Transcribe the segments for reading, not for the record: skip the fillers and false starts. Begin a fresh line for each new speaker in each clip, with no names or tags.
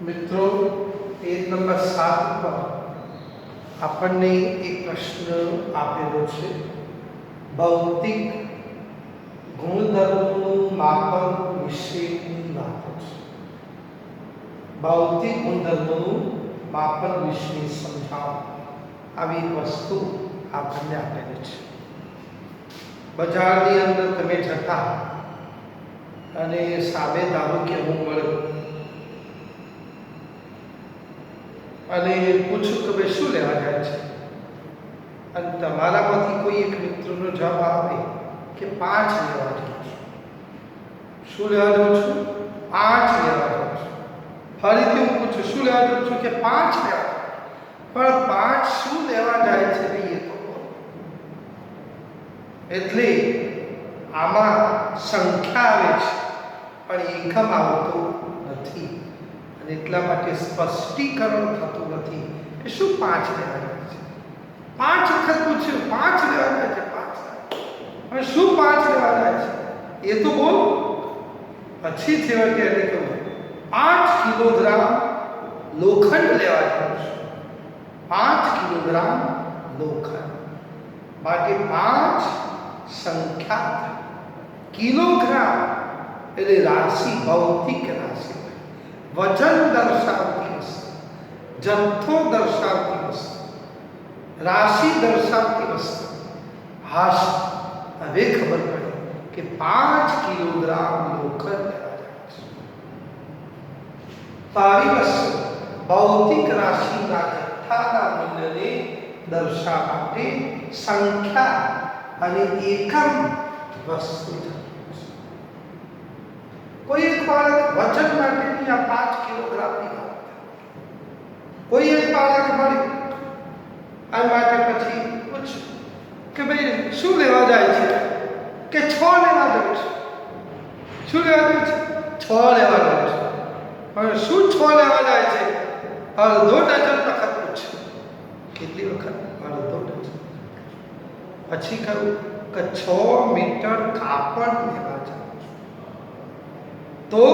મિત્રો, page number 7 પર આપણને એક પ્રશ્ન આપેલો છે. ભૌતિક ગુણધર્મોનું માપન વિશેની વાતો છે. ભૌતિક ગુણધર્મોનું માપન વિશે સમજાવો, આવી એક વસ્તુ આપણને આપેલી છે. બજારની અંદર તમે જતા અને સામે ધારો કે હું મળ્યો અને પૂછું કે ભાઈ શું લેવા જાય છે, અને તમારામાંથી કોઈ એક મિત્રનો જવાબ આવે કે 5 લેવા જાઉં છું. શું લેવા જાઉં છું? 5 લેવા જાઉં છું. ફરીથી હું પૂછું શું લેવા જાઉં છું કે 5 લેવા. પણ 5 શું લેવા જાય છે ભાઈ એ તો બોલો. એટલે આમાં સંખ્યા આવે છે પણ એકમ આવતો નથી, અને એટલા માટે સ્પષ્ટીકરણ થતું નથી કે શું 5 લેવા જાય છે. 5 વખત પૂછ્યું 5 લેવા જાય છે, 5 પણ શું 5 લેવા જાય છે એ તો બોલ. પછી છેવટે એને કહ્યું 5 કિલોગ્રામ લોખંડ લેવા જાઉં છું. 5 કિલોગ્રામ લોખંડ માટે 5 સંખ્યા, કિલોગ્રામ એટલે રાશિ, ભૌતિક રાશિ, વજન દર્શાવતી વસ્તુ, જથ્થો દર્શાવતી વસ્તુ, રાશિ દર્શાવતી વસ્તુ. હાશ, હવે ખબર પડી કે 5 કિલોગ્રામ લોખંડ લેવા જાય છે. તો આવી વસ્તુ ભૌતિક રાશિના જથ્થાના મૂલ્યને દર્શાવવા માટે સંખ્યા અને એકમ વસ્તુ છે. કોઈ એક બાળક વજન માટેની આ 5 કિલોગ્રામની વાત કરે. કોઈ એક બાળક મળ્યું આ માટે પછી પૂછ્યું કે ભાઈ શું લેવા જાય છે કે 6 લેવા જાય છે. શું લેવા જાય છે? 6 લેવા જાય છે. હવે શું 6 લેવા જાય છે? અડધો ડઝન વખત પૂછ્યું. કેટલી વખત? અડધો ડઝન. પછી કહ્યું કે 6 મીટર કાપડ લેવા જાય. તો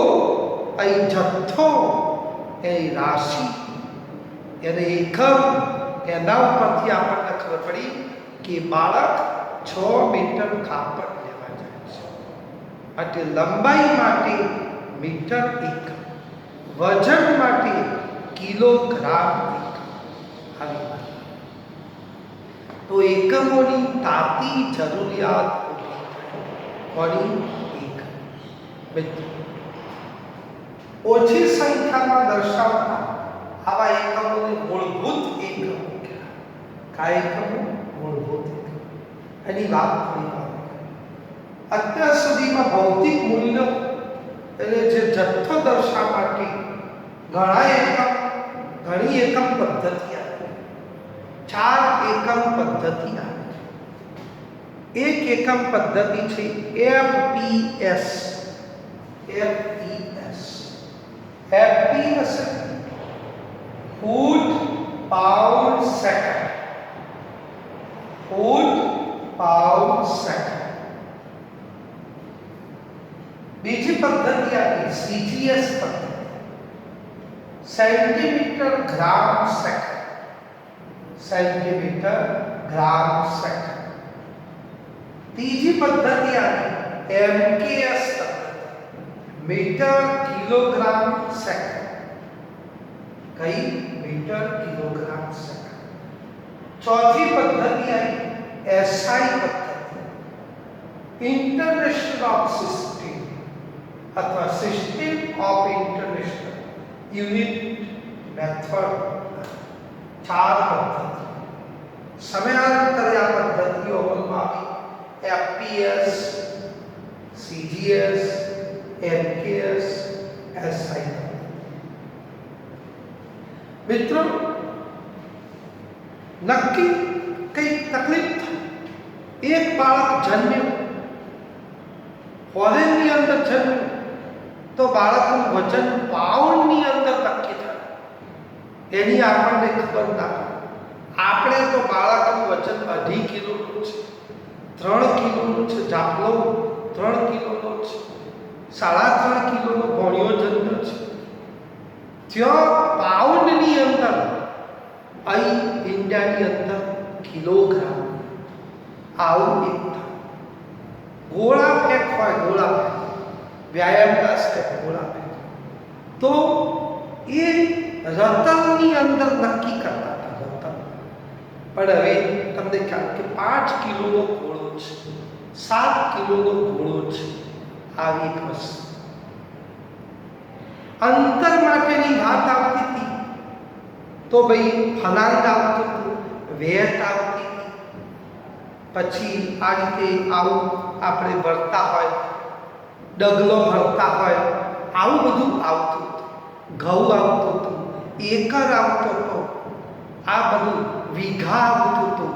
અહીં જથ્થો, એ રાશિ, એને એકમ, એના ઉપરથી આપણને ખબર પડી કે બાળક 6 મીટર કાપડ લેવા જાય છે. માટે લંબાઈ માટે મીટર એકમ, વજન માટે કિલોગ્રામ એકમ. આવી વાત. તો એકમોની તાતી જરૂરિયાત કોની? એકમ. મિત્રો, ઓછી સંખ્યામાં દર્શાવતા આવા એકમોને મૂળભૂત એકમો કહેવાય. કયા એકમો? મૂળભૂત એકમ. એની વાત થોડી વાર. અત્યાર સુધીમાં ભૌતિક મૂલ્ય એટલે જે જથ્થો દર્શાવવા માટે ઘણી એકમ પદ્ધતિ આવે. 4 એકમ પદ્ધતિ આવે. એક એકમ પદ્ધતિ છે FPS. FPS foot pound second. Foot pound second. બીજી પદ્ધતિ આવી CGS પદ્ધતિ, centimetre gram second. Centimetre gram second. ત્રીજી પદ્ધતિ આવી MKS પદ્ધતિ, મીટર કિલોગ્રામ સેકન્ડ. કઈ? Metre kilogram second. ચોથી પદ્ધતિ આવી SI પદ્ધતિ, ઇન્ટરનેશનલ ઓફ સિસ્ટમ અથવા system of international unit method. 4 પદ્ધતિ. સમયાંતરે આ પદ્ધતિઓ અમલમાં આવી. FPS, CGS, MKS, SI. મિત્રો, નક્કી કઈ તકલીફ થઈ. એક બાળક જન્મ્યું, ફોરેનની અંદર જન્મ્યું, તો બાળકનું વજન પાઉન્ડની અંદર નક્કી થાય. એની આપણને ખબર ના પડે. આપણે તો બાળકનું વજન 2.5 કિલોનું છે, 3 કિલોનું છે, જાપલો 3 કિલોનો છે, 3.5 કિલોનો ભોણિયો જન્મ્યો છે. ત્યાં પાઉન્ડની અંદર, અહીં ઇન્ડિયાની અંદર કિલોગ્રામ આવું એક થાય. ગોળા ફેંક હોય, ગોળા ફેંક, વ્યાયામ ક્લાસ થાય ગોળા ફેંક, તો એ રતનની અંદર નક્કી કરતા હતા રતન. પણ હવે તમને ખ્યાલ કે 5 કિલોનો ઘોડો છે, 7 કિલોનો ઘોડો છે, આવી એક વસ્તુ. અંતર માટેની વાત આવતી હતી તો ભાઈ ફલાંગ આવતું હતું, વેત આવતી હતી, પછી આ રીતે આવું આપણે ભરતા હોય, ડગલો ભરતા હોય, આવું બધું આવતું હતું. ઘઉં આવતું હતું, એકર આવતો હતો, આ બધું વીઘા આવતું હતું.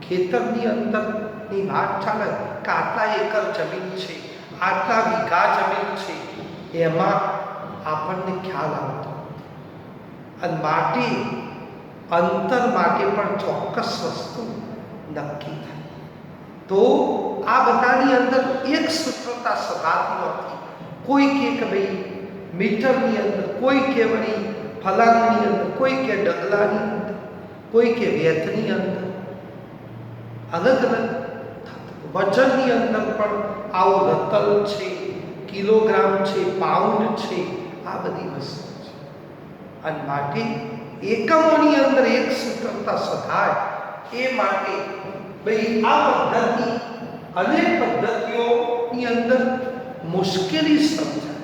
ખેતરની અંદરની વાત ચાલે કે આટલા એકર જમીન છે, આટલા વીઘા જમીન છે, એમાં આપણને ખ્યાલ આવતો. અને માટે અંતર માટે પણ ચોક્કસ વસ્તુ નક્કી થાય. તો આ બધાની અંદર એક સૂત્રતા સભાતી નથી. કોઈ કે ભાઈ મીટરની અંદર, કોઈ કે વળી ફલાંગની અંદર, કોઈ કે ડગલાની અંદર, કોઈ કે વેતની અંદર, અલગ અલગ વજનની અંદર પણ આવું રતલ છે, કિલોગ્રામ છે, પાઉન્ડ છે, આ બધી વસ્તુ છે. અને માટે એકમોની અંદર એક સૂત્રતા સધાય એ માટે ભાઈ આ પદ્ધતિ અનેક પદ્ધતિઓની અંદર મુશ્કેલી સમજાય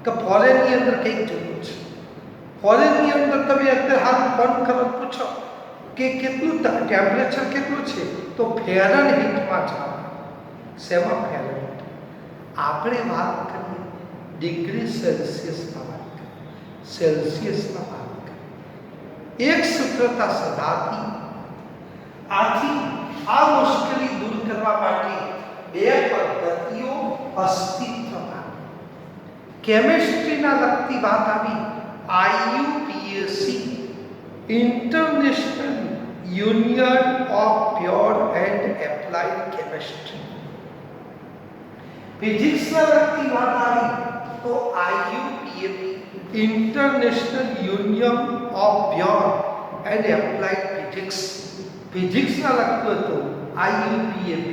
કે ફોરેનની અંદર કંઈક જુદું છે. ફોરેનની અંદર તમે અત્યારે હાથ ફોન કરો પૂછો કે કેટલું ટેમ્પરેચર કેટલું છે, તો ફેરનહીટમાં જાઓ. શેમાં ફેરનહીટ? આપણે વાત કરીએ ડિગ્રી સેલ્સિયસમાં વાત કરીએ, સેલ્સિયસમાં વાત કરીએ. એક સૂત્રતા સધાતી. આથી આ મુશ્કેલી દૂર કરવા માટે બે પદ્ધતિઓ અસ્તિત્વમાં. કેમિસ્ટ્રીના લગતી વાત આવી, IUPAC, international union of pure and applied chemistry. ફિઝિક્સના લગતી વાત આવી તો IUPAC, international union of pure and applied physics. ફિઝિક્સના લગતું હતું IUPAC,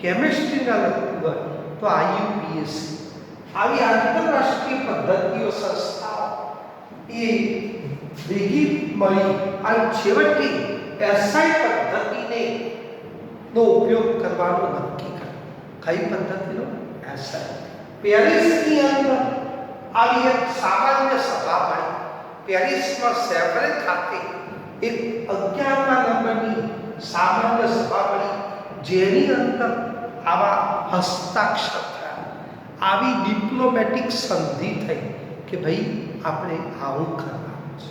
કેમિસ્ટ્રીના લગતું હોય તો IUPAC. આવી આંતરરાષ્ટ્રીય પદ્ધતિઓ, સંસ્થાઓ એ ભેગી મળી અને છેવટે SI પદ્ધતિને નો ઉપયોગ કરવાનું નક્કી કર્યું. કઈ પદ્ધતિનો? SI. પેરિસની અંદર આવી એક સામાન્ય સભા મળી. પેરિસમાં સેવરે ખાતે એક 11મા નંબરની સામાન્ય સભા મળી, જેની અંદર આવા હસ્તાક્ષર થયા, આવી ડિપ્લોમેટિક સંધિ થઈ કે ભાઈ આપણે આવું કરવાનું છે.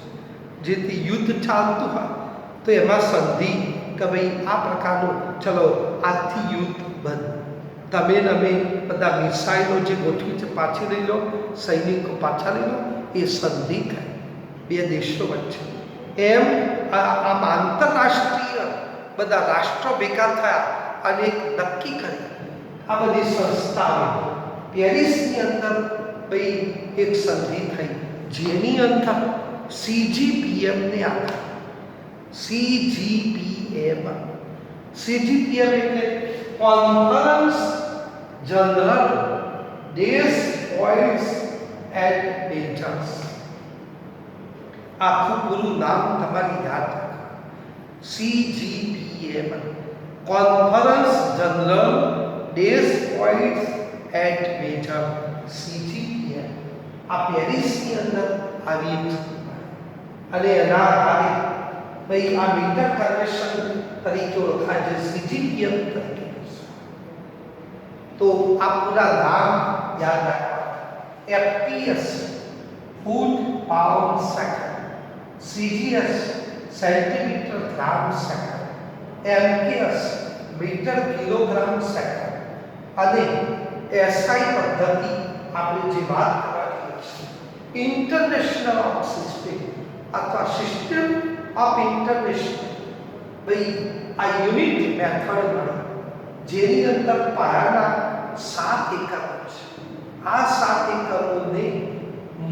જેથી યુદ્ધ ચાલતું હોય તો એમાં સંધિ કે ભાઈ આ પ્રકારનું, ચલો આજથી યુદ્ધ બંધ, તમે ને અમે બધા મિસાઇલો જે ગોઠવી છે પાછી લઈ લો, સૈનિકો પાછા લઈ લો, એ સંધિ થાય બે દેશો વચ્ચે. એમ આમ આંતરરાષ્ટ્રીય બધા રાષ્ટ્રો ભેગા થયા અને એક નક્કી કરી. આ બધી સંસ્થાઓ પેરિસની અંદર ભાઈ એક સંધિ થઈ, જેની અંદર CGPM ને આધાર. CGPM એટલે conference general des points and dangers. આખું પૂરું નામ તમારી યાદ રાખો. CGPM, conference general des points et measure. CGPM આ પેરિસની અંદર આવી અને એના આધારે ભાઈ આ મીટર કન્વેન્શન તરીકે ઓળખાય છે, CGPM તરીકે. તો આ પૂરા નામ યાદ રાખવા. FPS foot pound second, CGS centimetre gram second, MKS metre kilogram second. અને SI પદ્ધતિ આપણે જે વાત કરવાની છે, ઇન્ટરનેશનલ ઓફ સિસ્ટમ અથવા સિસ્ટમ ઓફ ઇન્ટરનેશનલ. ભાઈ આ યુનિટ મેથડ મળે, જેની અંદર પાયાના 7 એકમો છે. આ 7 એકમોને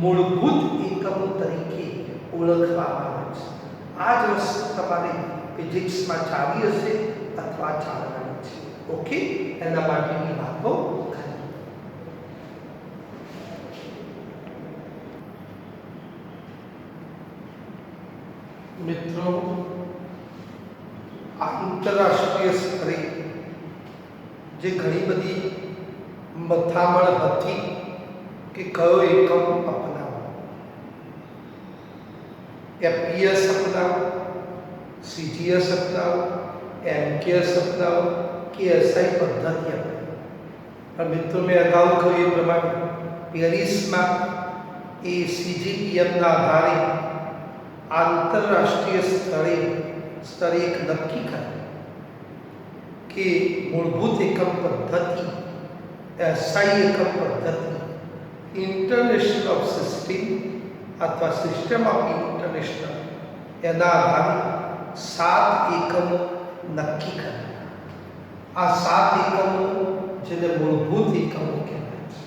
મૂળભૂત એકમો તરીકે ઓળખવામાં આવે છે. આ જ વસ્તુ તમારે ફિઝિક્સમાં ચાલી હશે અથવા ચાલવાની છે. ઓકે, એના માટેની વાતો કરી. મિત્રો, આંતરરાષ્ટ્રીય સ્તરે જે ઘણી બધી મથામણ હતી કે કયો એકમ અપનાવો, એફપીએસ અપનાવો, સીજીએસ અપનાવો, એમકેએસ અપનાવો કે એસઆઈ પદ્ધતિ અપનાવો. પણ મિત્રો, મેં અગાઉ કહ્યું એ પ્રમાણે પેરિસમાં એ સીજીપીએમના આધારે આંતરરાષ્ટ્રીય સ્તરે એક નક્કી કરે કે મૂળભૂત એકમ પદ્ધતિ, એસઆઈ એકમ પદ્ધતિ, ઇન્ટરનેશનલ ઓફ સિસ્ટમ અથવા સિસ્ટમ ઓફ ઇન્ટરનેશનલ, એના આધારે 7 એકમો નક્કી કરે. આ 7 એકમો જેને મૂળભૂત એકમો કહેવાય છે.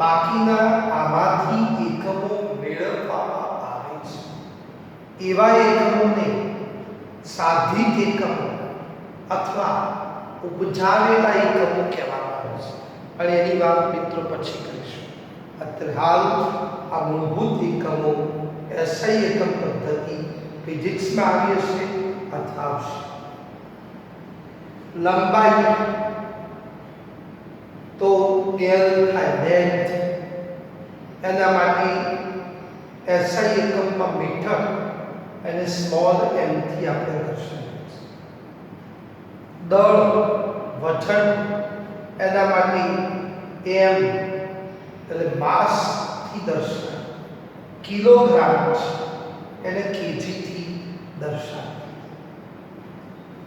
બાકીના આમાંથી એકમો મેળવવામાં આવે છે. એવા એકમોને સાધિત એકમો અથવા ઉપજાવેલા એકમો કહેવામાં આવે છે. અને એની વાત મિત્રો પછી કરીશું. અત્યારે હાલ આ મૂળભૂત એકમો, એસઆઈ એકમ પદ્ધતિ ફિઝિક્સમાં આવી હશે અથવા આવશે. લંબાઈ તો એલ થાય લેન્થ, એના માટે એસઆઈ એકમમાં મીટર અને સ્મોલ એમ થી આપણે દર્શાવીએ છીએ. દળ, વજન, એના માટે એમ એટલે માસ થી દર્શાવે. કિલોગ્રામ એને કેજી થી દર્શાવે.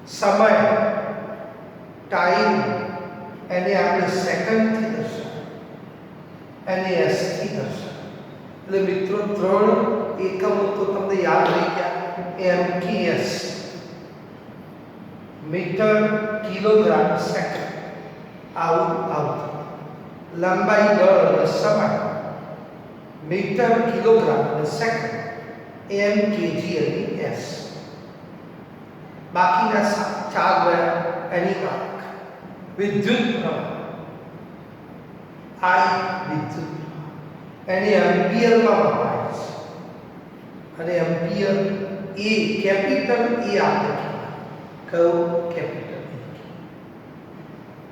સમય, ટાઈમ, એને આપણે સેકન્ડ થી દર્શાવે. એને એસ થી દર્શાવે. એટલે મિત્રો, 3 એકમો તો તમને યાદ રહી ગયા. MKS, metre, kilogram, second. આવું લંબાઈ, દળ અને સમય, મીટર, કિલોગ્રામ અને સેકન્ડ, એમ, કેજી અને એસ. બાકીના 4 રહ્યા એની વાત. વિદ્યુત પ્રવાહ, આઈ વિદ્યુત એને એમ્પિયરમાં વપરાય છે. અને એમ્પિયર એ કેપિટલ એ આપણે કયો કેપિટલ.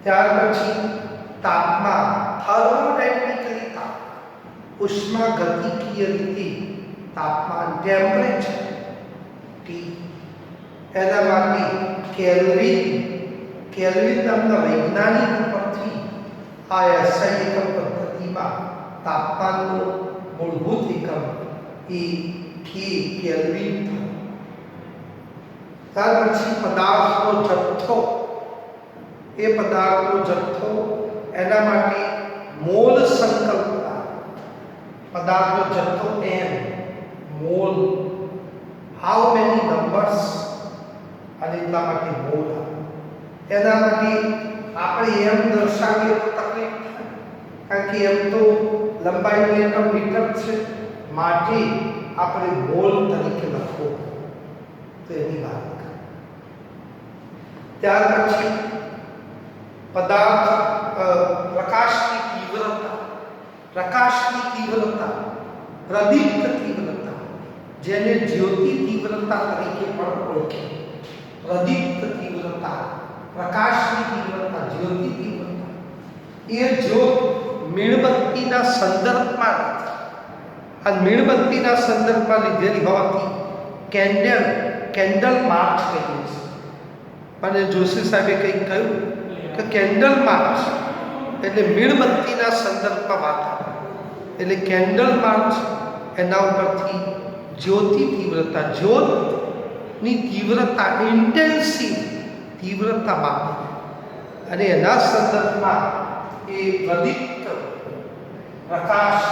ત્યાર પછી તાપમાન, થર્મોડાયનેમિકલી તાપ, ઉષ્મા ગતિકીય રીતે તાપમાન, ટેમ્પરેચર ટી. એના માટે કેલ્વિન નામના વૈજ્ઞાનિક પરથી આ એસઆઈ એકમ પદ્ધતિમાં તાપમાનનો મૂળભૂત એકમ એ કેલ્વિન. ત્યાર પછી પદાર્થનો જથ્થો, એ પદાર્થનો જથ્થો એના માટે મોલ સંકલ્પના. પદાર્થનો જથ્થો એમ, મોલ, હાઉ મેની નંબર્સ, અને એટલા માટે મોલ. એના માટે આપણે એમ દર્શાવીએ તો તકલીફ થાય, કારણ કે એમ તો લંબાઈનું એકમ મીટર છે, માટે આપણે મોલ તરીકે લખવો. તો એની વાત. ત્યાર પછી પદાર્થ, પ્રકાશની તીવ્રતા, પ્રદીપ્ત તીવ્રતા, જેને જ્યોતિ તીવ્રતા તરીકે પણ ઓળખે. પ્રદીપ્ત તીવ્રતા, પ્રકાશની તીવ્રતા, જ્યોતિ તીવ્રતા, એ જ્યોત મીણબત્તીના સંદર્ભમાં નથી. આ મીણબત્તીના સંદર્ભમાં લીધેલી હોવાથી કેન્ડલ માર્ચ કહીએ છીએ. અને જોશી સાહેબે કંઈક કહ્યું કે કેન્ડલ માર્ચ એટલે મીણબત્તીના સંદર્ભમાં વાત આવે. એટલે કેન્ડલ માર્ચ એના ઉપરથી જ્યોતિ તીવ્રતા, જ્યોતની તીવ્રતા, ઇન્ટેન્સિવ તીવ્રતા માપે. અને એના સંદર્ભમાં એ પ્રદીપ્ત પ્રકાશ,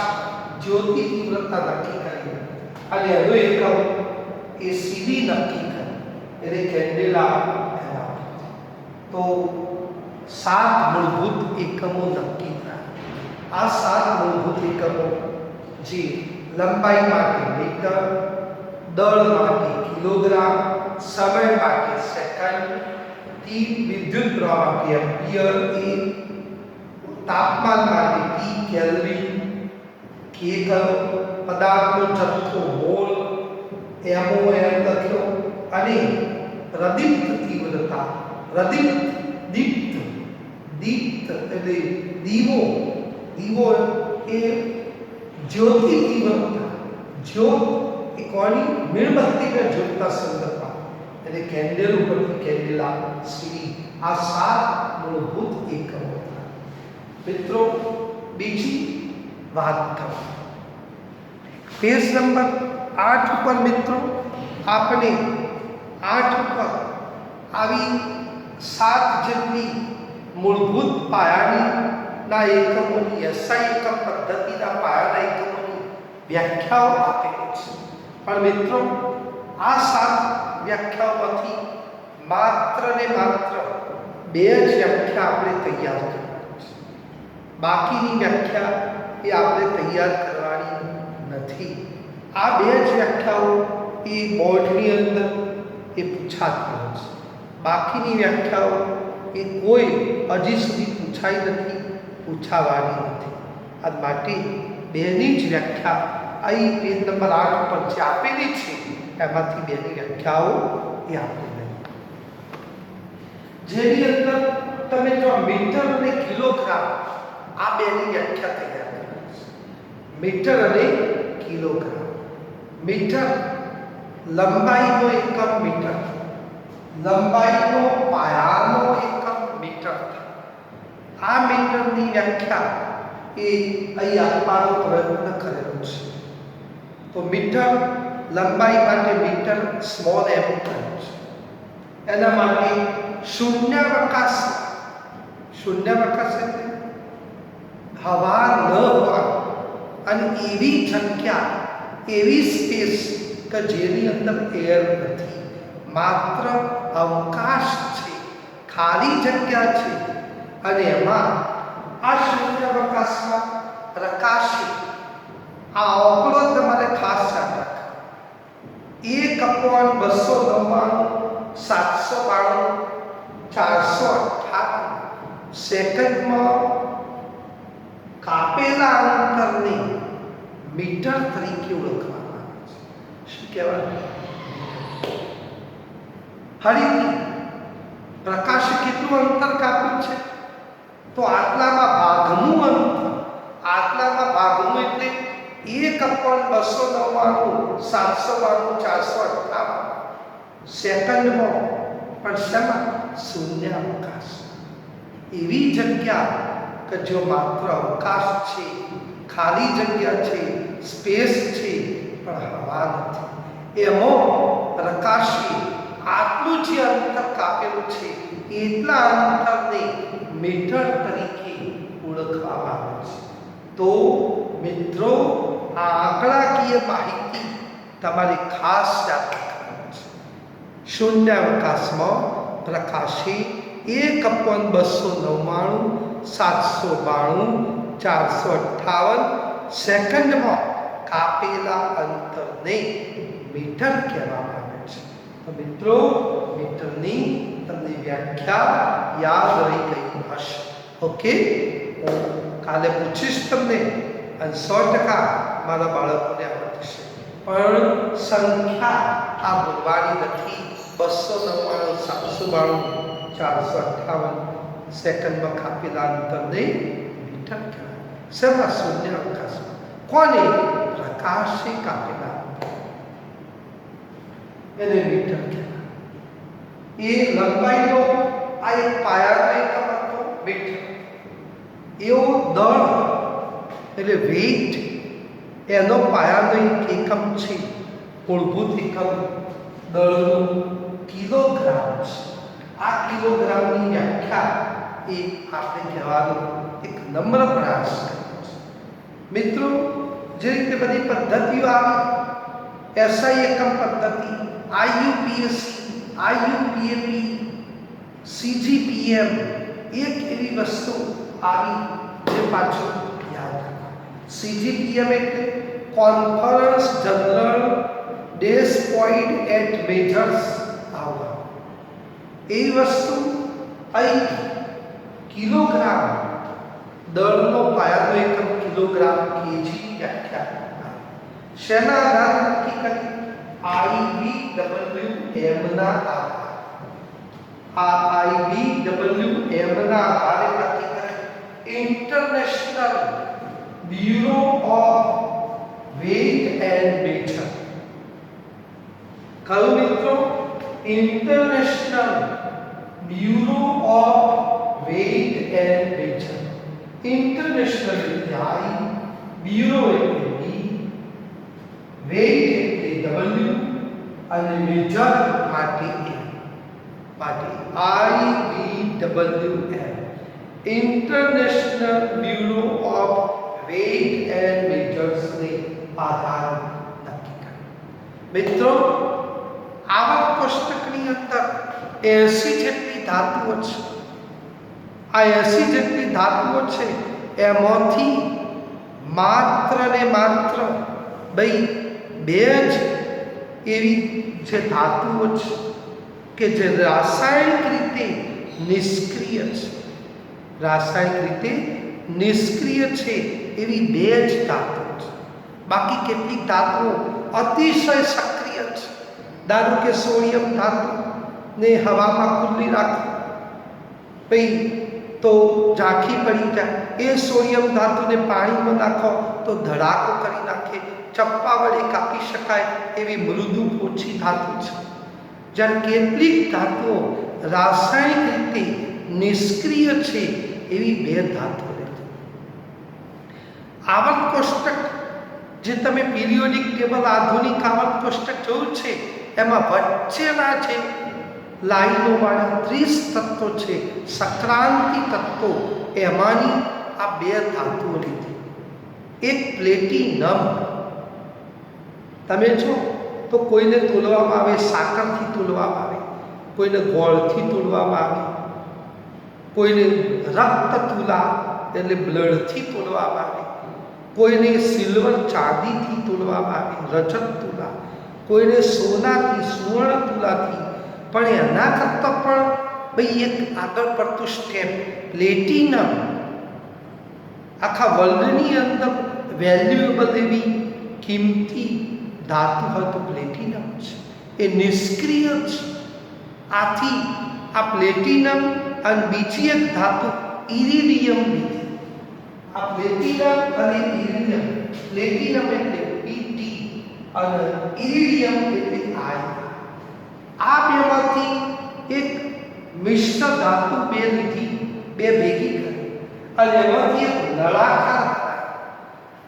જ્યોતિ તીવ્રતા નક્કી કરી. અને એનો એકમ એ સીવી નક્કી કરે, એટલે કેન્ડેલા. તો 7 મૂળભૂત એકમો નક્કી થાય. આ 7 મૂળભૂત એકમો જે લંબાઈ માટે મીટર, દળ માટે કિલોગ્રામ, સમય માટે સેકન્ડ, વિદ્યુત પ્રવાહ માટે એમ્પિયર એ, તાપમાન માટે ટી કેલ્વિન, કે કયો, પદાર્થનો જથ્થો મોલ, MOL લખ્યો, અને રદીપ્ત તીવ્રતા, દીપ્ત એટલે દીવો એ જ્યોતિ તીવ્રતા, જ્યોત એ કોની મીણબત્તીને જ્યોતના સંદર્ભમાં એટલે કેન્ડલ ઉપરથી કેન્ડેલા સીડી, આ 7 મૂળભૂત એકમો હતા. મિત્રો બીજી વાત કરો પેજ નંબર 8 ઉપર મિત્રો આપણે 8 ઉપર આવી 7 જેટલી મૂળભૂત પાયાના એકમોની SI એકમ પદ્ધતિના પાયાના એકમોની વ્યાખ્યાઓ આપેલી છે. પણ મિત્રો આ 7 વ્યાખ્યાઓમાંથી માત્ર ને માત્ર 2 જ વ્યાખ્યા આપણે તૈયાર કરવાની છે. બાકીની વ્યાખ્યા એ આપણે તૈયાર કરવાની નથી. આ 2 જ વ્યાખ્યાઓ એ બોર્ડની અંદર એ પૂછાતી હોય છે. બાકીની વ્યાખ્યાઓ એ કોઈ હજી સુધી પૂછાઈ નથી, પૂછાવાની નથી. આ માટે 2ની જ વ્યાખ્યા અહીં પેજ નંબર 8 ઉપર જે આપેલી છે એમાંથી 2ની વ્યાખ્યાઓ એ આપેલી, જેની અંદર તમે જો મીટર અને કિલોગ્રામ આ 2ની વ્યાખ્યા તૈયાર કરી છે. મીટર અને કિલોગ્રામ. મીટર લંબાઈનો એકમ મીટર, લંબાઈનો પાયાનો એકમ મીટર. આ મીટરની વ્યાખ્યા એ અહીં આપવાનો પ્રયત્ન કરેલો છે. તો મીટર લંબાઈ માટે મીટર સ્મોલ m કહે છે. એના માટે શૂન્યાવકાશ એટલે હવા ન હોય અને એવી જગ્યા, એવી સ્પેસ કે જેની અંદર એર નથી, માત્ર અવકાશ છે, ખાલી જગ્યા છે, અને એમાં આ શૂન્યાવકાશમાં પ્રકાશી આ આંકડો તમારે ખાસ યાદ રાખવાનો. 1/299 792 458 સેકન્ડમાં કાપેલા અંતરને મીટર તરીકે ઓળખવામાં આવે છે. શું કહેવાય? ફરીથી પ્રકાશે કેટલું અંતર કાપ્યું છે? તો આટલામાં ભાગનું અંતર, આટલામાં ભાગનું એટલે 1/299 792 458 સેકન્ડમાં, પણ શેમાં? શૂન્યાવકાશ. એવી જગ્યા કે જો માત્ર અવકાશ છે, ખાલી જગ્યા છે, સ્પેસ છે, પણ હવા નથી. એમાં પ્રકાશે આટલું જે અંતર કાપેલું છે એટલા અંતરને મીટર તરીકે ઓળખવામાં આવે છે. તો મિત્રો આ આંકડાકીય માહિતી તમારે ખાસ યાદ રાખવાની છે. શૂન્યાવકાશમાં પ્રકાશે 1/299 792 458 સેકન્ડમાં કાપેલા અંતરને મીટર કહેવામાં આવે છે. તો મિત્રો મીટરની તમને વ્યાખ્યા યાદ રહી ગઈ હશે. ઓકે, હું કાલે પૂછીશ તમને અને 100% મારા બાળકોને આવડશે. પણ સંખ્યા આ ભૂલવાની નથી. 299 792 458 સેકન્ડમાં કાપેલા અંતરને મીટર કહેવાય. શેમાં? શૂન્યાવકાશમાં. કોને? પ્રકાશે કાપેલા એને મીટર કહેવાય. એ લંબાઈનો આ એક પાયાનો એકમ હતો મીટર. એવો દળ એટલે વેઇટ એનો પાયાનો એક એકમ છે, મૂળભૂત એકમ દળનું કિલોગ્રામ છે. આ કિલોગ્રામની વ્યાખ્યા એ આપણે કહેવાનો એક નમ્ર પ્રયાસ કર્યો છે. મિત્રો જે રીતે બધી પદ્ધતિઓ આવી, SI એકમ પદ્ધતિ, IUPAC, IUPAP, CGPM, એક એવી વસ્તુ આવી જે પાછું યાદ રાખો. CGPM એટલે કોન્ફરન્સ જનરલ ડેસ્પોઇડ એટ મેજર્સ આવવા એ વસ્તુ અહીં કિલોગ્રામ દળનો પાયાનો એકમ કિલોગ્રામ કેજી વ્યાખ્યા શેના આધારે નક્કી કરી IBWM ના આધારે આ IBWM ના આધારે નક્કી કરી international bureau of weight and measure કયું મિત્રો international bureau of weight and measure international એટલે બ્યુરો એટલે બી વેઇટ એટલે W અને મેજર માટે IBWM international bureau of weight and measures ને આધાર નક્કી કરે મિત્રો આવક કોષ્ટકની અંદર 80 જેટલી ધાતુઓ છે આ 80 જેટલી ધાતુઓ છે એમાંથી માત્ર ને માત્ર બે જ એવી જે ધાતુઓ છે કે જે રાસાયણિક રીતે નિષ્ક્રિય છે રાસાયણિક રીતે નિષ્ક્રિય છે એવી બે જ ધાતુઓ છે બાકી કેટલીક ધાતુઓ અતિશય સક્રિય છે ધારો કે સોડિયમ ધાતુ ને હવામાં ખુલ્લી રાખો ભાઈ તો ઝાંખી પડી જાય એ સોડિયમ ધાતુને પાણીમાં નાખો તો ધડાકો કરી નાખે ચપ્પા વડે કાપી શકાય એવી મૃદુ ઓછી ધાતુ છે જ્યારે કેટલીક ધાતુઓ રાસાયણિક રીતે નિષ્ક્રિય છે એવી બે ધાતુઓ છે આવર્ત કોષ્ટક જે તમે પિરિયોડિક ટેબલ આધુનિક આવર્ત કોષ્ટક જોયું છે એમાં વચ્ચેના જે લાઈનોવાળા 30 તત્વો છે સક્રાંતિ તત્વો એમાંની આ બે ધાતુઓ લીધી એક પ્લેટિનમ તમે જો તો કોઈને તોલવામાં આવે સાકરથી તોલવામાં આવે કોઈને ગોળથી તોલવામાં આવે કોઈને રક્ત તુલા એટલે બ્લડથી તોલવામાં આવે કોઈને સિલ્વર ચાંદીથી તોલવામાં આવે રજત તુલા કોઈને સોનાથી સુવર્ણ તુલાથી પણ એના કરતાં પણ ભાઈ એક આગળ પડતું સ્ટેપ પ્લેટિનમ આખા વર્લ્ડની અંદર વેલ્યુએબલ એવી કિંમતી ધાતુ હોય તો પ્લેટિનમ છે એ નિષ્ક્રિય છે આથી આ પ્લેટિનમ અને બીજી એક ધાતુ ઇરિડિયમ લીધી આ પ્લેટિનમ અને ઇરિડિયમ પ્લેટિનમ એટલે PT અને ઇરિડિયમ એટલે I આ બેમાંથી એક મિશ્ર ધાતુ બે લીધી બે ભેગી કરી અને એમાંથી એક નળાકાર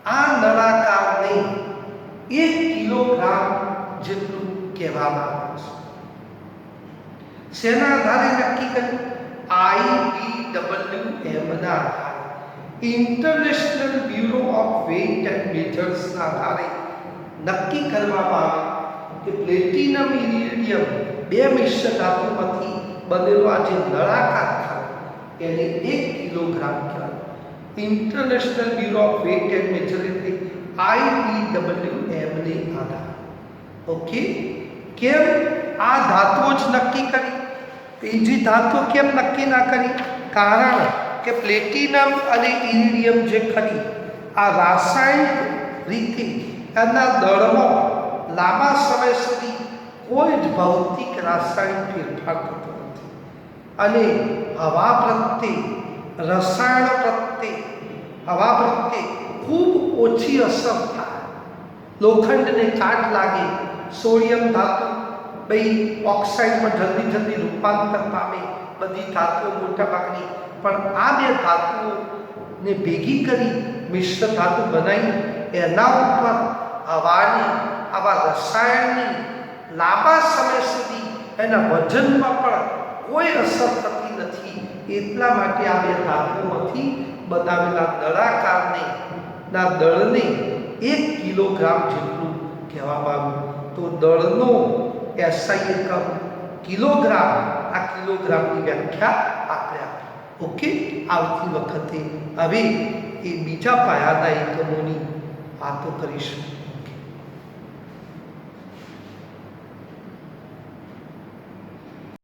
આ નળાકારને 1 કિલોગ્રામ જેટલું કહેવામાં આવે છે શેના આધારે નક્કી કર્યું IBWM ના આધારે international bureau of weight and measures ના આધારે નક્કી કરવામાં આવે કે પ્લેટિનમ ઇરિડિયમ બે મિશ્ર ધાતુમાંથી બનેલો આ જે નળાકાર થાય એને 1 કિલોગ્રામ કહેવાય international bureau of weight and major એટલે IBWM ને આધાર ઓકે કેમ આ ધાતુઓ જ નક્કી કરી બીજી ધાતુઓ કેમ નક્કી ના કરી કારણ કે પ્લેટિનમ અને ઇરિડિયમ જે ખરી આ રાસાયણિક રીતે એના દળમાં લાંબા સમય સુધી કોઈ જ ભૌતિક રાસાયણિક ફેરફાર થતો નથી અને હવા પ્રત્યે રસાયણ પ્રત્યે હવા પ્રત્યે ખૂબ ઓછી અસર થાય લોખંડને કાટ લાગે સોડિયમ ધાતુ ભાઈ ઓક્સાઇડમાં જલ્દી રૂપાંતર પામે બધી ધાતુઓ મોટાભાગની પણ આ બે ધાતુઓને ભેગી કરી મિશ્ર ધાતુ બનાવી એના ઉપર હવાની આવા રસાયણની લાંબા સમય સુધી એના વજનમાં પણ કોઈ અસર થતી નથી એટલા માટે આ બે ધાતુઓમાંથી બનાવેલા દળાકારને ના દળને 1 કિલોગ્રામ જેટલું કહેવામાં આવ્યું તો દળનો SI એકમ કિલોગ્રામ આ કિલોગ્રામની વ્યાખ્યા આપણે આપી ઓકે આવતી વખતે હવે એ બીજા પાયાના એકમોની વાતો કરીશું.